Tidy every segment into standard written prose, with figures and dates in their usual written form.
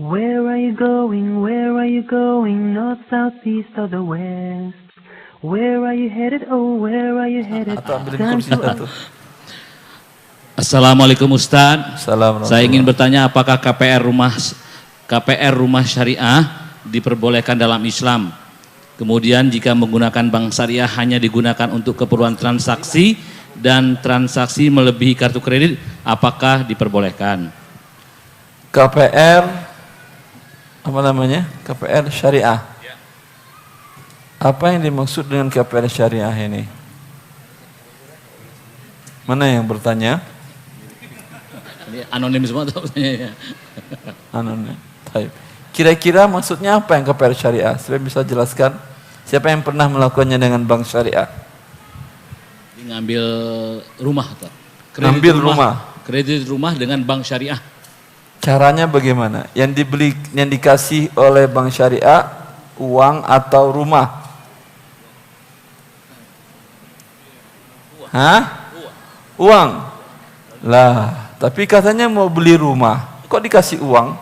Where are you going? Where are you going? North, south, east, or the west? Where are you headed? Oh, where are you headed? Atau ambilin Time kursi to satu. Assalamualaikum Ustadz. Assalamualaikum. Saya ingin bertanya apakah KPR rumah syariah diperbolehkan dalam Islam? Kemudian jika menggunakan bank syariah hanya digunakan untuk keperluan transaksi dan transaksi melebihi kartu kredit, apakah diperbolehkan? KPR apa namanya? KPR syariah. Apa yang dimaksud dengan KPR syariah ini? Mana yang bertanya? Ini anonim semua tuh pertanyaannya. Anonim. Baik. Kira-kira maksudnya apa yang KPR syariah? Saya bisa jelaskan. Siapa yang pernah melakukannya dengan bank syariah? Ngambil rumah atau Ngambil rumah. Kredit rumah dengan bank syariah. Caranya bagaimana? Yang dibeli, yang dikasih oleh bank syariah uang atau rumah? Hah? Uang. Lah, tapi katanya mau beli rumah. Kok dikasih uang?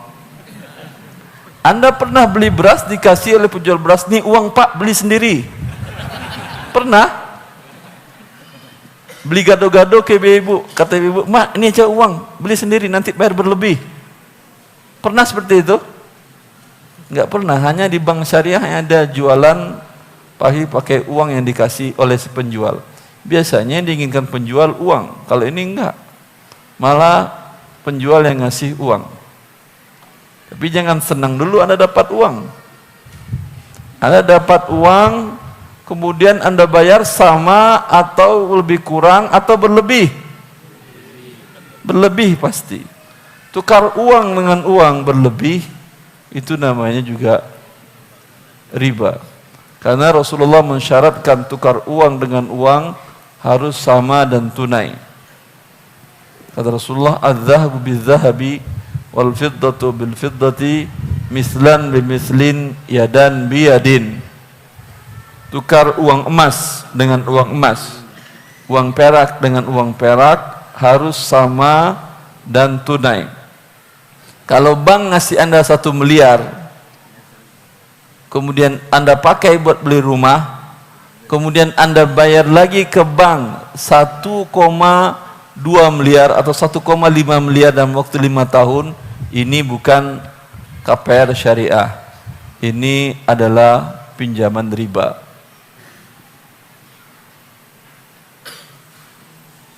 Anda pernah beli beras dikasih oleh penjual beras, nih uang Pak, beli sendiri. Pernah? Beli gado-gado ke ibu, kata ibu, Mak, ini aja uang, beli sendiri nanti bayar berlebih. Pernah seperti itu? Enggak pernah, hanya di bank syariah yang ada jualan pakai uang yang dikasih oleh si penjual. Biasanya yang diinginkan penjual uang, kalau ini enggak. Malah penjual yang ngasih uang. Tapi jangan senang dulu Anda dapat uang. Anda dapat uang, kemudian Anda bayar sama atau lebih kurang atau berlebih? Berlebih pasti. Tukar uang dengan uang berlebih, itu namanya juga riba. Karena Rasulullah mensyaratkan tukar uang dengan uang harus sama dan tunai. Kata Rasulullah, "Adz-dzahabu bil-dzahabi wal fiddatu bil fiddati mislan bi mislin yadan bi yadin." Tukar uang emas dengan uang emas, uang perak dengan uang perak harus sama dan tunai. Kalau bank ngasih Anda 1 miliar, kemudian Anda pakai buat beli rumah, kemudian Anda bayar lagi ke bank 1,2 miliar atau 1,5 miliar dalam waktu 5 tahun, ini bukan KPR syariah. Ini adalah pinjaman riba.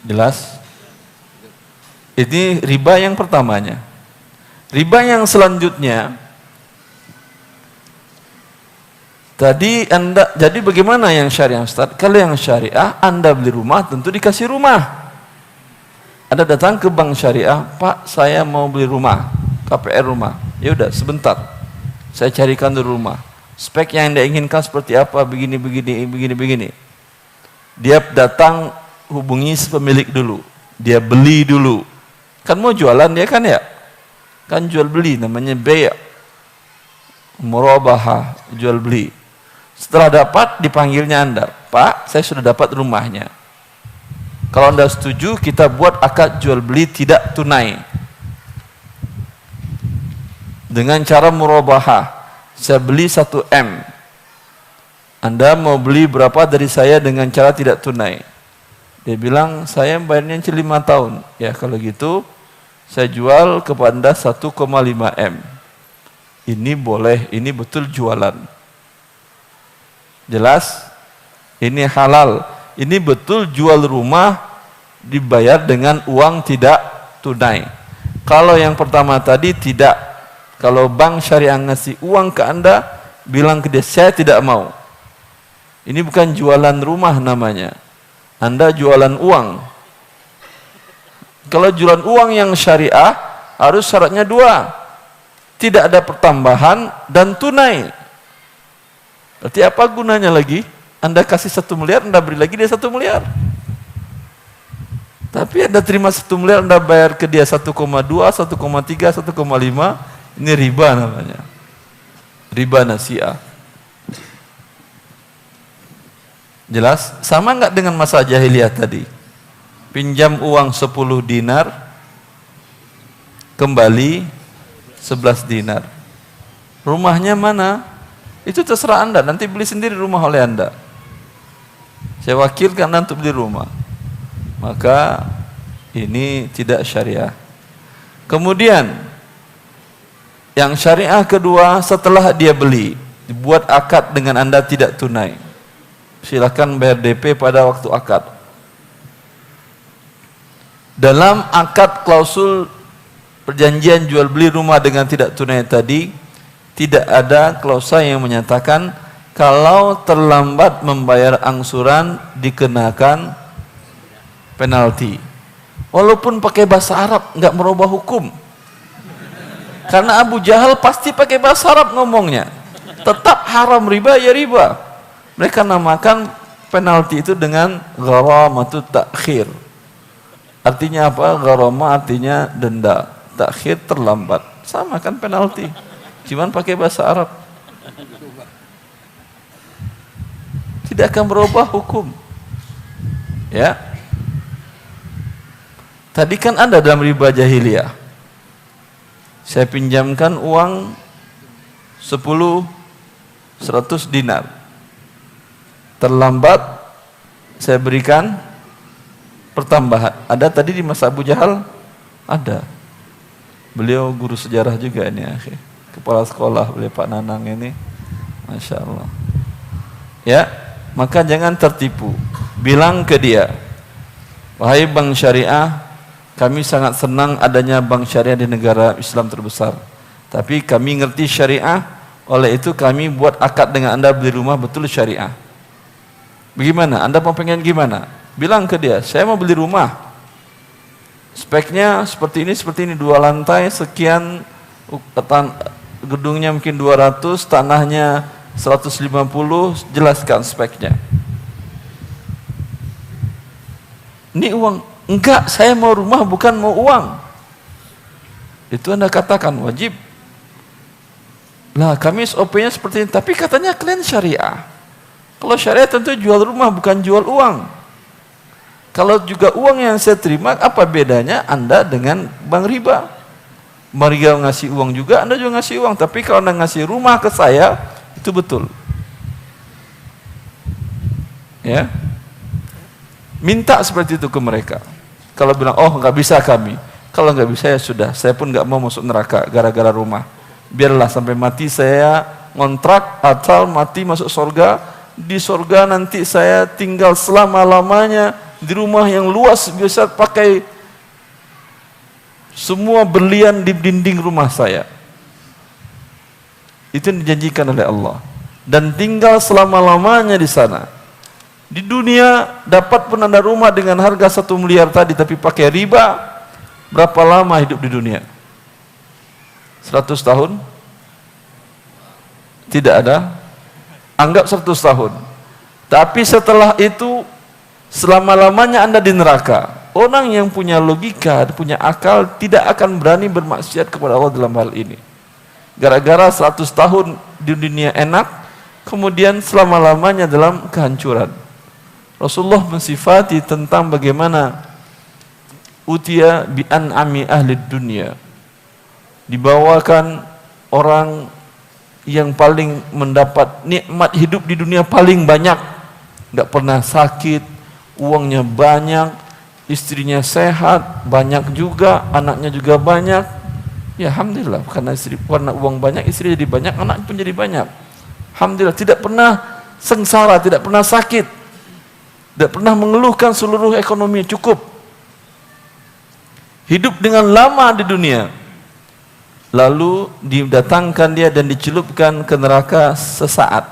Jelas? Ini riba yang pertamanya. Riba yang selanjutnya, tadi Anda, jadi bagaimana yang syariah Ustaz? Kalau yang syariah, Anda beli rumah tentu dikasih rumah. Anda datang ke bank syariah, Pak, saya mau beli rumah, KPR rumah. Ya udah, sebentar, saya carikan dulu rumah. Spek yang Anda inginkan seperti apa? Begini. Dia datang hubungi si pemilik dulu, dia beli dulu. Kan mau jualan dia kan ya? Kan jual beli, namanya bay', murabahah, jual beli. Setelah dapat, dipanggilnya Anda, Pak, saya sudah dapat rumahnya. Kalau Anda setuju, kita buat akad jual beli tidak tunai. Dengan cara murabahah, saya beli 1 M. Anda mau beli berapa dari saya dengan cara tidak tunai? Dia bilang, saya bayarnya 5 tahun. Ya kalau gitu, saya jual kepada Anda 1,5 M. Ini boleh, ini betul jualan. Jelas? Ini halal. Ini betul jual rumah dibayar dengan uang tidak tunai. Kalau yang pertama tadi tidak. Kalau bank syariah ngasih uang ke Anda, bilang ke dia, saya tidak mau. Ini bukan jualan rumah namanya. Anda jualan uang. Kalau jualan uang yang syariah, harus syaratnya 2. Tidak ada pertambahan dan tunai. Berarti apa gunanya lagi? Anda kasih 1 miliar, Anda beri lagi dia 1 miliar. Tapi Anda terima 1 miliar, Anda bayar ke dia 1,2, 1,3, 1,5, ini riba namanya. Riba nasi'ah. Jelas? Sama enggak dengan masa jahiliyah tadi? Pinjam uang 10 dinar, kembali 11 dinar. Rumahnya mana? Itu terserah Anda, nanti beli sendiri rumah oleh Anda. Saya wakilkan Anda untuk beli rumah. Maka ini tidak syariah. Kemudian yang syariah kedua, setelah dia beli, dibuat akad dengan Anda tidak tunai. Silakan bayar DP pada waktu akad. Dalam akad klausul perjanjian jual beli rumah dengan tidak tunai tadi, tidak ada klausa yang menyatakan kalau terlambat membayar angsuran dikenakan penalti. Walaupun pakai bahasa Arab nggak merubah hukum. Karena Abu Jahal pasti pakai bahasa Arab ngomongnya. Tetap haram riba ya riba. Mereka namakan penalti itu dengan gharamatut takhir. Artinya apa? Gharama artinya denda. Takhir terlambat. Sama kan penalti. Cuman pakai bahasa Arab. Tidak akan berubah hukum. Ya. Tadi kan ada dalam riba jahiliyah. Saya pinjamkan uang 100 dinar. Terlambat saya berikan pertambahan. Ada tadi di masa Abu Jahal? Ada. Beliau guru sejarah juga ini, akhi. Kepala sekolah beliau Pak Nanang ini. Masya Allah. Ya, maka jangan tertipu. Bilang ke dia, wahai bank syariah, kami sangat senang adanya bank syariah di negara Islam terbesar. Tapi kami ngerti syariah, oleh itu kami buat akad dengan Anda beli rumah betul syariah. Bagaimana? Anda mau pengen gimana? Bilang ke dia, saya mau beli rumah. Speknya seperti ini, 2 lantai, sekian, gedungnya mungkin 200, tanahnya 150, jelaskan speknya. Ini uang. Enggak, saya mau rumah bukan mau uang. Itu Anda katakan wajib. Lah kami SOP-nya seperti ini, tapi katanya kalian syariah. Kalau syariah tentu jual rumah bukan jual uang. Kalau juga uang yang saya terima, apa bedanya Anda dengan bank riba? Bank riba ngasih uang juga, Anda juga ngasih uang. Tapi kalau Anda ngasih rumah ke saya, itu betul. Ya, minta seperti itu ke mereka. Kalau bilang, oh nggak bisa kami. Kalau nggak bisa ya sudah, saya pun nggak mau masuk neraka gara-gara rumah. Biarlah sampai mati saya ngontrak atau mati masuk surga. Di surga nanti saya tinggal selama-lamanya di rumah yang luas, bisa pakai semua berlian di dinding rumah saya. Itu yang dijanjikan oleh Allah. Dan tinggal selama-lamanya di sana. Di dunia dapat pun Anda rumah dengan harga 1 miliar tadi, tapi pakai riba, berapa lama hidup di dunia? 100 tahun? Tidak ada. Anggap 100 tahun. Tapi setelah itu selama-lamanya Anda di neraka. Orang yang punya logika, punya akal tidak akan berani bermaksiat kepada Allah dalam hal ini. Gara-gara 100 tahun di dunia enak, kemudian selama-lamanya dalam kehancuran. Rasulullah mensifati tentang bagaimana utia bi an'ami ahli dunia. Dibawakan orang yang paling mendapat nikmat hidup di dunia paling banyak, nggak pernah sakit, uangnya banyak, istrinya sehat, banyak juga, anaknya juga banyak. Ya alhamdulillah, karena uang banyak, istri jadi banyak, anak pun jadi banyak. Alhamdulillah, tidak pernah sengsara, tidak pernah sakit, tidak pernah mengeluhkan, seluruh ekonomi cukup. Hidup dengan lama di dunia. Lalu didatangkan dia dan dicelupkan ke neraka sesaat.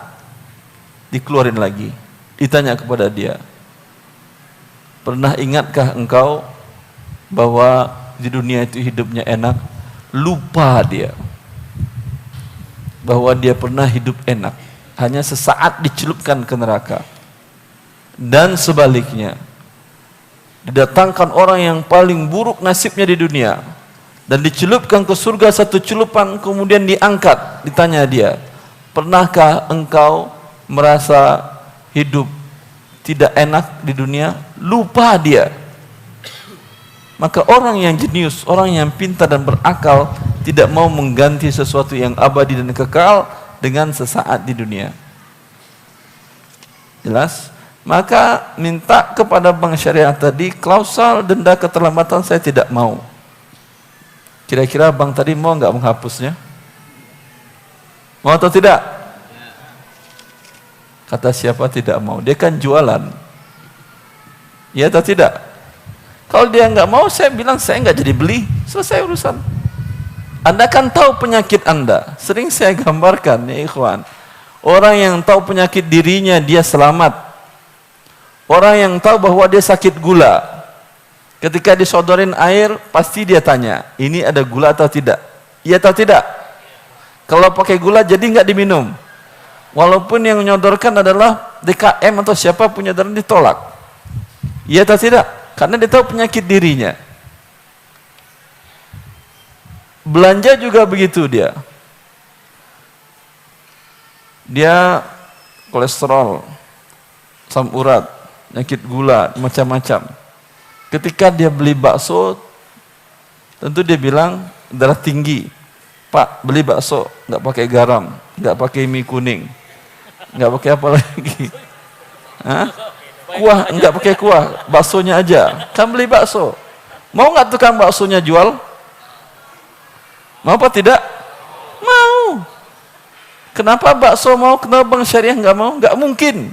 Dikeluarin lagi. Ditanya kepada dia, pernah ingatkah engkau bahwa di dunia itu hidupnya enak? Lupa dia bahwa dia pernah hidup enak. Hanya sesaat dicelupkan ke neraka. Dan sebaliknya, didatangkan orang yang paling buruk nasibnya di dunia dan dicelupkan ke surga 1 celupan, kemudian diangkat. Ditanya dia, pernahkah engkau merasa hidup tidak enak di dunia? Lupa dia. Maka orang yang jenius, orang yang pintar dan berakal tidak mau mengganti sesuatu yang abadi dan kekal dengan sesaat di dunia. Jelas? Maka minta kepada bank syariah tadi klausal denda keterlambatan saya tidak mau. Kira-kira bank tadi mau nggak menghapusnya? Mau atau tidak? Kata siapa tidak mau? Dia kan jualan. Ya atau tidak? Kalau dia nggak mau, saya bilang saya nggak jadi beli, selesai urusan. Anda kan tahu penyakit Anda. Sering saya gambarkan, ya ikhwan. Orang yang tahu penyakit dirinya, dia selamat. Orang yang tahu bahwa dia sakit gula, ketika disodorin air, pasti dia tanya, ini ada gula atau tidak? Iya atau tidak? Kalau pakai gula, jadi nggak diminum. Walaupun yang menyodorkan adalah DKM atau siapa punya darah ditolak. Iya atau tidak? Karena dia tahu penyakit dirinya. Belanja juga begitu dia. Dia kolesterol, asam urat, penyakit gula, macam-macam. Ketika dia beli bakso, tentu dia bilang darah tinggi. Pak, beli bakso, nggak pakai garam, nggak pakai mie kuning, nggak pakai apa lagi. Hah? Kuah, enggak pakai kuah, baksonya aja. Kan beli bakso. Mau nggak tukang baksonya jual? Mau apa tidak? Mau. Kenapa bakso mau? Kenapa bank syariah nggak mau? Nggak mungkin.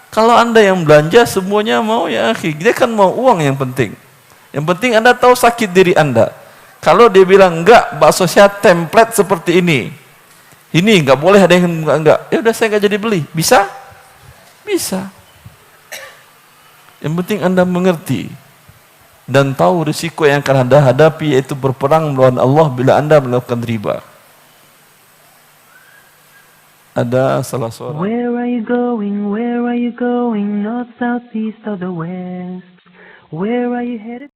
Kalau Anda yang belanja semuanya mau, ya akhi. Dia kan mau uang yang penting. Yang penting Anda tahu sakit diri Anda. Kalau dia bilang enggak, bakso saya template seperti ini. Ini nggak boleh, ada yang enggak. Ya udah saya nggak jadi beli. Bisa? Bisa. Yang penting Anda mengerti dan tahu risiko yang akan Anda hadapi, yaitu berperang melawan Allah bila Anda melakukan riba. Ada salah seorang. Where are you going? Where are you going? North, south, east, or the west? Where are you headed?